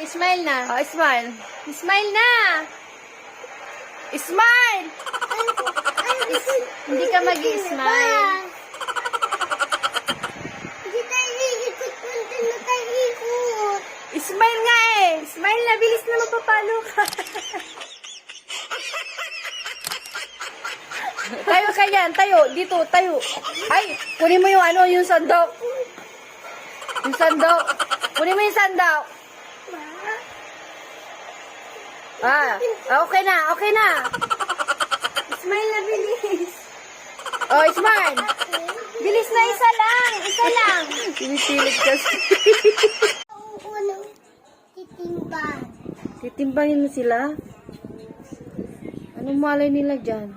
Smile na. Oh, smile. Smile na. Smile! Hindi ka mag-smile. Hindi tayo iikot. Punta na tayo ikot. Smile nga eh! Smile na. Bilis na magpapalo ka. Tayo ka yan, tayo. Dito, tayo. Ay, kunin mo yung ano, yung sandok. Yung sandok. Kunin mo yung sandok. Okay na, okay na. Smile na, bilis. Oh, smile. Bilis na, isa lang. Isa lang. Pinipilit kasi. Unang titimbang. Titimbangin mo sila. Anong malay nila dyan?